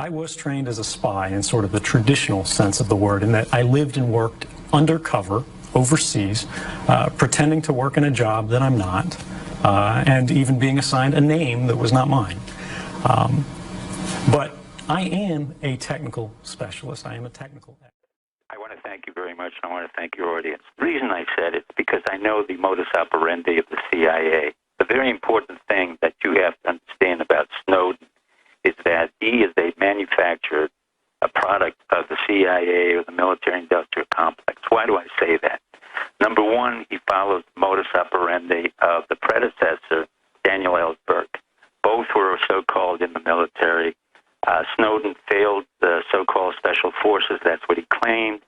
I was trained as a spy in sort of the traditional sense of the word, in that I lived and worked undercover overseas, pretending to work in a job that I'm not, and even being assigned a name that was not mine. But I am a technical specialist. I am a technical expert. I want to thank you very much, and I want to thank your audience. The reason I said it is because I know the modus operandi of the CIA. The very important thing that you have to understand about Snowden is that he is a manufacturer, a product of the CIA or the military-industrial complex. Why do I say that? Number one, he follows the modus operandi of the predecessor, Daniel Ellsberg. Both were so-called in the military. Snowden failed the so-called special forces. That's what he claimed.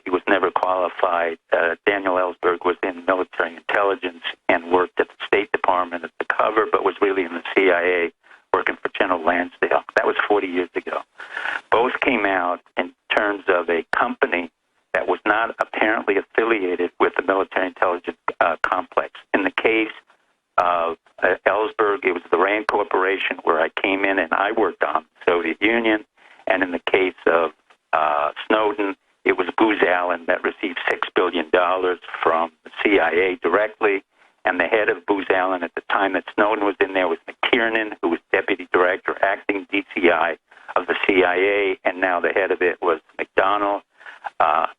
He was never qualified. Daniel Ellsberg was in military intelligence and worked at the State Department as the cover, but was really in the CIA working for General Lansdale. That was 40 years ago. Both came out in terms of a company that was not apparently affiliated with the military intelligence complex. In the case of Ellsberg, it was the RAND Corporation, where I came in and I worked on the Soviet Union. And in the case of Snowden, it was Booz Allen that received $6 billion from the CIA directly. And the head of Booz Allen at the time that Snowden was in there was McTiernan, who was deputy director, acting DCI of the CIA. And now the head of it was McDonnell,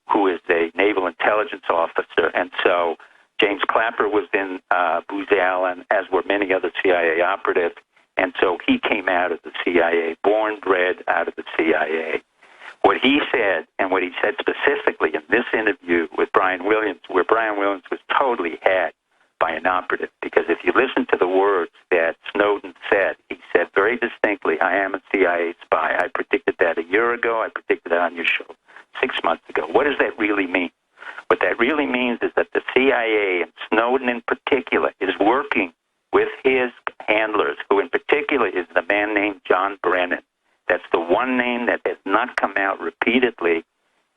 who is a naval intelligence officer. And so James Clapper was in Booz Allen, as were many other CIA operatives. And so he came out of the CIA, born, bred out of the CIA. What he said, and what he said specifically in this interview with Brian Williams, where Brian Williams was totally had by an operative, because if you listen to the words that Snowden said, he said very distinctly, I am a CIA spy. I predicted that a year ago. I predicted that on your show 6 months ago. What does that really mean? What that really means is that the CIA, and Snowden in particular, is working with his handlers, who in particular is the man named John Brennan. That's the one name that has not come out repeatedly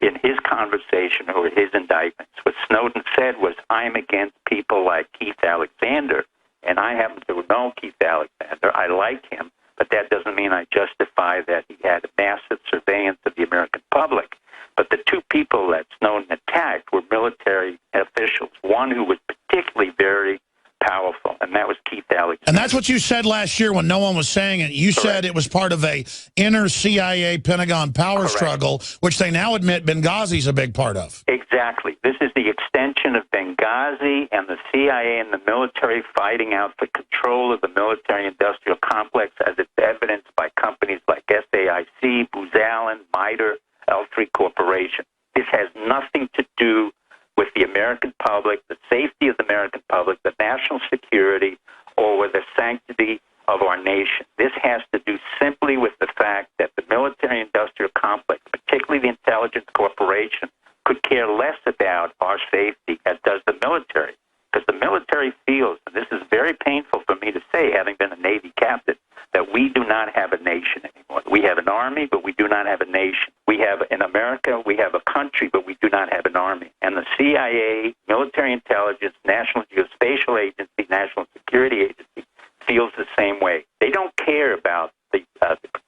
in his conversation or his indictments. What Snowden said was, I'm against people like Keith Alexander, and I happen to know Keith Alexander. I like him, but that doesn't mean I justify that he had a massive surveillance of the American public. But the two people that Snowden attacked were military officials, one who was particularly very powerful, and that was Keith Alexander. And that's what you said last year when no one was saying it. You said it was part of a inner CIA Pentagon power struggle, which they now admit Benghazi's a big part of. Exactly. This is the extension of Benghazi and the CIA and the military fighting out for control of the military-industrial complex, as it's evidenced by companies like SAIC, Booz Allen, MITRE, L3 Corporation. This has nothing to do with the American public, the safety of the American public, the national security, or with the sanctity of our nation. This has to do simply with the fact that the military-industrial complex, particularly the intelligence corporation, could care less about our safety as does the military. Because the military feels, and this is very painful for me to say, having been a Navy captain, that we do not have a nation anymore. We have an army, but we do not have a nation. We have, in America, we have a country, but we do not have an army. And the CIA, military intelligence, National Geospatial Agency, National Security Agency, feels the same way. They don't care about the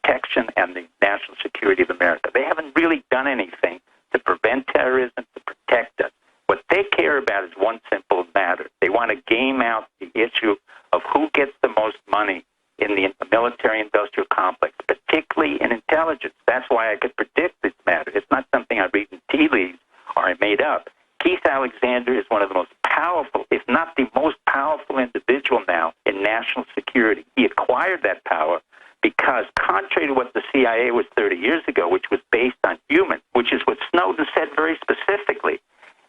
protection and the national security of America. They haven't really done anything to prevent terrorism, to protect us. What they care about is one simple matter. They want to game out the issue of who gets the most money in the military-industrial complex, particularly in intelligence. That's why I could predict this matter. It's not something I read in tea leaves or I made up. Keith Alexander is one of the most powerful, if not the most powerful individual now in national security. He acquired that power because, contrary to what the CIA was 30 years ago, which was based on human, which is what Snowden said very specifically,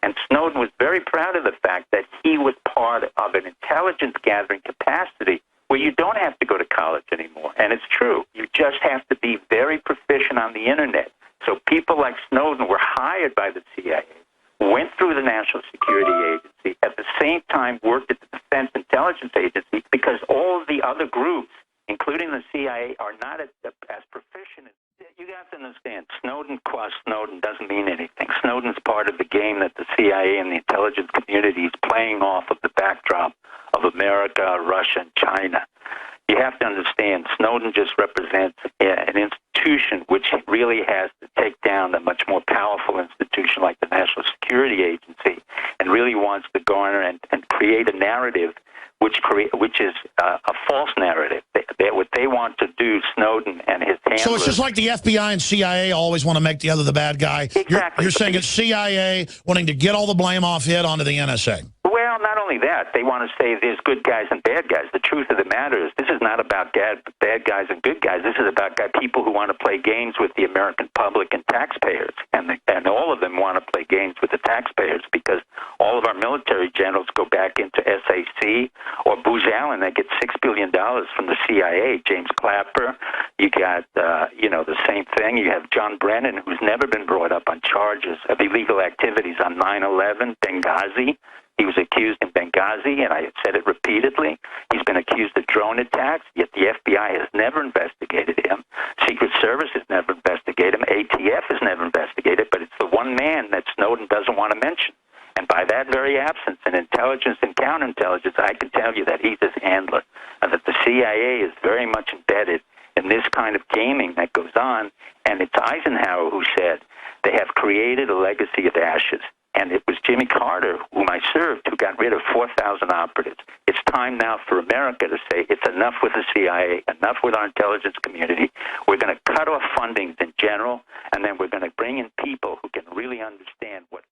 and Snowden was very proud of the fact that he was part of an intelligence gathering capacity where you don't have to go to college anymore. And it's true. You just have to be very proficient on the Internet. So people like Snowden were hired by the CIA, went through the National Security Agency, at the same time worked at the Defense Intelligence Agency, because all of the other groups, including the CIA, are not as proficient as. You have to understand, Snowden qua Snowden doesn't mean anything. Snowden's part of the game that the CIA and the intelligence community is playing off of the backdrop of America, Russia, and China. You have to understand, Snowden just represents an institution institution which really has to take down a much more powerful institution like the National Security Agency, and really wants to garner and create a narrative which is a false narrative. What they want to do, Snowden and his handlers... So it's just like the FBI and CIA always want to make the other the bad guy. Exactly. You're saying it's CIA wanting to get all the blame off it onto the NSA. Well, not only that, they want to say there's good guys and bad guys. The truth of the matter is this is not about bad guys and good guys. This is about people who want to play games with the American public and taxpayers. And all of them want to play games with the taxpayers because all of our military generals go back into SAC or Booz Allen. They get $6 billion from the CIA. James Clapper, you got, the same thing. You have John Brennan, who's never been brought up on charges of illegal activities on 9/11, Benghazi. He was accused in Benghazi, and I said it repeatedly. He's been accused of drone attacks, yet the FBI has never investigated him. Secret Service has never investigated him. ATF has never investigated, but it's the one man that Snowden doesn't want to mention. And by that very absence in intelligence and counterintelligence, I can tell you that he's his handler, and that the CIA is very much embedded in this kind of gaming that goes on. And it's Eisenhower who said they have created a legacy of ashes. And it was Jimmy Carter, whom I served, who got rid of 4,000 operatives. It's time now for America to say it's enough with the CIA, enough with our intelligence community. We're going to cut off fundings in general, and then we're going to bring in people who can really understand what